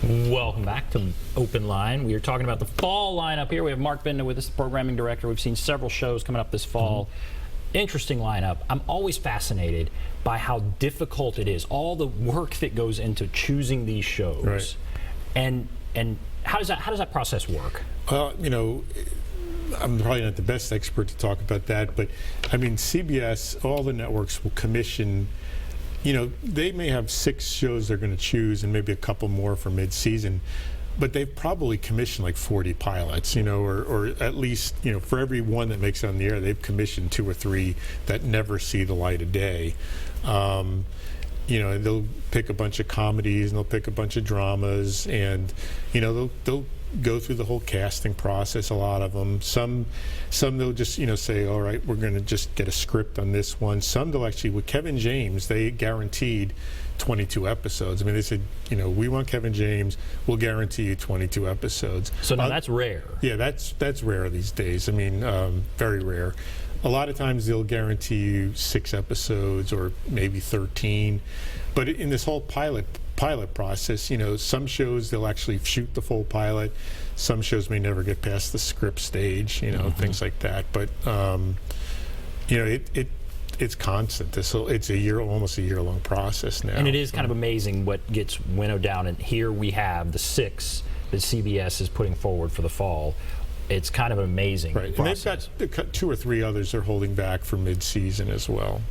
Welcome back to OpenLine. We are talking about the fall lineup here. We have Mark Benda with us, the programming director. We've seen several shows coming up this fall. Interesting lineup. I'm always fascinated by how difficult it is, all the work that goes into choosing these shows. Right. And how does that process work? Well, you know, I'm probably not the best expert to talk about that, but I mean, CBS, all the networks will commission, you know, they may have 6 shows they're going to choose and maybe a couple more for mid-season, but they've probably commissioned like 40 pilots, you know, or at least, you know, for every one that makes it on the air, they've commissioned 2 or 3 that never see the light of day. You know, they'll pick a bunch of comedies and they'll pick a bunch of dramas, and you know, they'll go through the whole casting process. A lot of them. Some they'll just, you know, say, all right, we're going to just get a script on this one. Some they'll actually, with Kevin James, they guaranteed 22 episodes. I mean, they said, you know, we want Kevin James, we'll guarantee you 22 episodes. So now that's rare. Yeah, that's rare these days. I mean, very rare. A lot of times they'll guarantee you 6 episodes or maybe 13. But in this whole pilot process, you know, some shows they'll actually shoot the full pilot. Some shows may never get past the script stage, you know, things like that. But you know, it's constant. It's almost a year-long process now. And it is kind of amazing what gets winnowed down. And here we have the 6 that CBS is putting forward for the fall. It's kind of an amazing process. And they've got 2 or 3 others they're holding back for mid-season as well.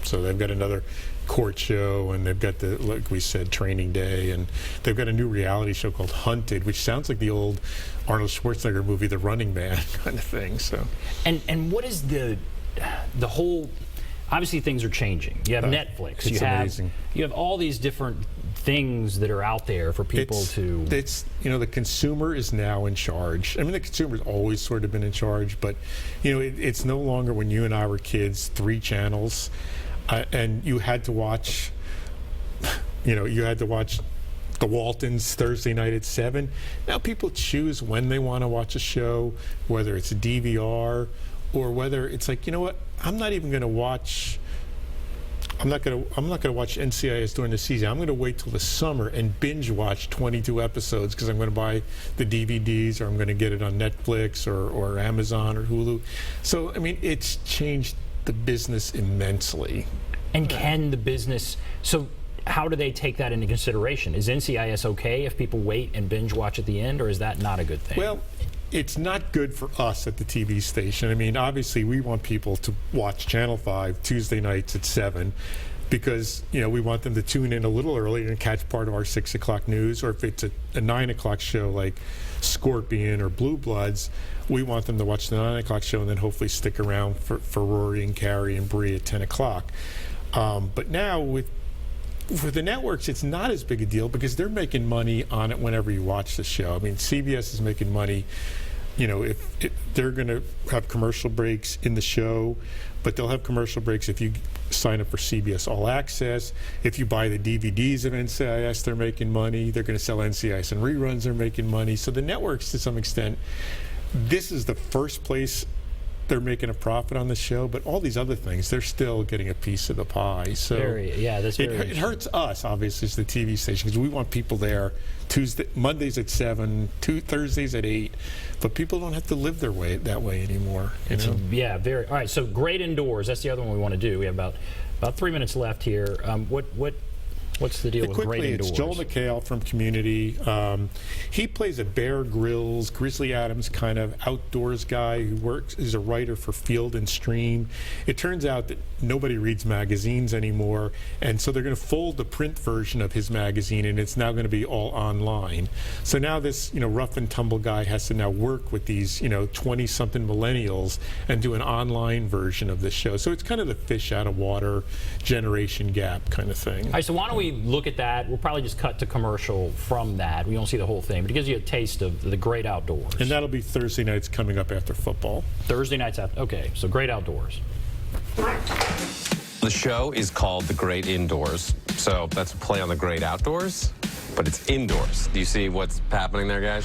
So they've got another court show, and they've got the, like we said, Training Day, and they've got a new reality show called Hunted, which sounds like the old Arnold Schwarzenegger movie, The Running Man kind of thing. So, and what is the whole? Obviously, things are changing. You have Netflix. You have all these different things that are out there for people to. It's, you know, the consumer is now in charge. I mean, the consumer's always sort of been in charge, but you know, it's no longer when you and I were kids, 3 channels, and you had to watch. You know, you had to watch the Waltons Thursday night at 7. Now people choose when they want to watch a show, whether it's a DVR or whether it's like, you know what, I'm not even going to watch. I'm not going to watch NCIS during the season. I'm going to wait till the summer and binge watch 22 episodes because I'm going to buy the DVDs, or I'm going to get it on Netflix or Amazon or Hulu. So I mean, it's changed the business immensely. And can the business? So how do they take that into consideration? Is NCIS okay if people wait and binge watch at the end, or is that not a good thing? Well, it's not good for us at the TV station. I mean, obviously, we want people to watch Channel 5 Tuesday nights at 7 because, you know, we want them to tune in a little earlier and catch part of our 6 o'clock news, or if it's a 9 o'clock show like Scorpion or Blue Bloods, we want them to watch the 9 o'clock show and then hopefully stick around for Rory and Carrie and Bree at 10 o'clock. But now for the networks, it's not as big a deal because they're making money on it whenever you watch the show. I mean, CBS is making money, you know, if they're going to have commercial breaks in the show, but they'll have commercial breaks if you sign up for CBS All Access. If you buy the DVDs of NCIS, they're making money. They're going to sell NCIS and reruns, they're making money. So the networks, to some extent, this is the first place they're making a profit on the show, but all these other things, they're still getting a piece of the pie. So it hurts us, obviously, as the TV station, because we want people there Mondays at 7, Thursdays at 8, but people don't have to live that way anymore. You know? Yeah, very. All right, so great indoors. That's the other one we want to do. We have about 3 minutes left here. What's the deal with Great Indoors? It's Joel McHale from Community. He plays a Bear Grylls, Grizzly Adams kind of outdoors guy who is a writer for Field and Stream. It turns out that nobody reads magazines anymore, and so they're going to fold the print version of his magazine, and it's now going to be all online. So now this, you know, rough and tumble guy has to now work with these, you know, 20-something millennials and do an online version of this show. So it's kind of the fish out of water generation gap kind of thing. All right, so why don't we look at that? We'll probably just cut to commercial from that. We don't see the whole thing, but it gives you a taste of the great outdoors. And that'll be Thursday nights coming up after football. Thursday nights after. Okay, so Great Outdoors. The show is called The Great Indoors, so that's a play on the great outdoors, but it's indoors. Do you see what's happening there, guys?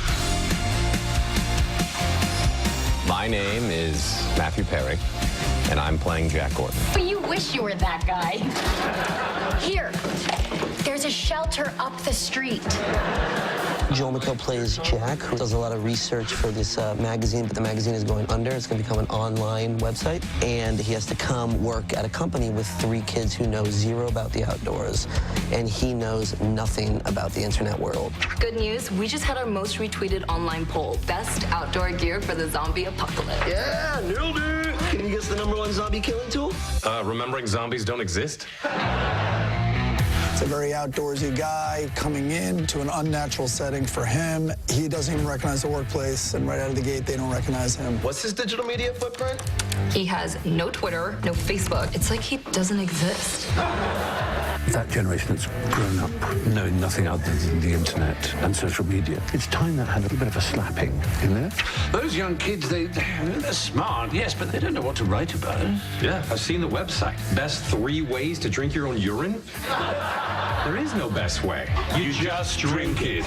My name is Matthew Perry, and I'm playing Jack Gordon. But you wish you were that guy. Here, There's a shelter up the street. Joel McHale plays Jack, who does a lot of research for this magazine, but the magazine is going under. It's going to become an online website, and he has to come work at a company with 3 kids who know zero about the outdoors, and he knows nothing about the internet world. Good news, we just had our most retweeted online poll. Best outdoor gear for the zombie apocalypse. Yeah, nailed it! Can you guess the #1 zombie killing tool? Remembering zombies don't exist? It's a very outdoorsy guy coming in to an unnatural setting for him. He doesn't even recognize the workplace, and right out of the gate, they don't recognize him. What's his digital media footprint? He has no Twitter, no Facebook. It's like he doesn't exist. That generation that's grown up knowing nothing other than the internet and social media. It's time that had a little bit of a slapping, you know? Those young kids, they're smart, yes, but they don't know what to write about it. Yeah, I've seen the website. Best 3 ways to drink your own urine? There is no best way. You just drink it.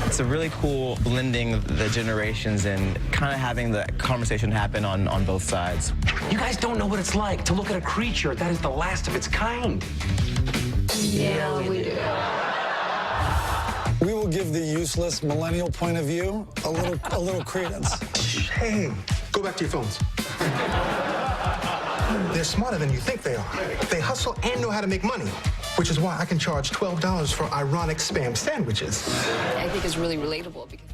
It's a really cool blending of the generations and kind of having the conversation happen on both sides. You guys don't know what it's like to look at a creature that is the last of its kind. Yeah, we do. We will give the useless millennial point of view a little credence. Hey, go back to your phones. They're smarter than you think they are. They hustle and know how to make money, which is why I can charge $12 for ironic spam sandwiches. I think it's really relatable because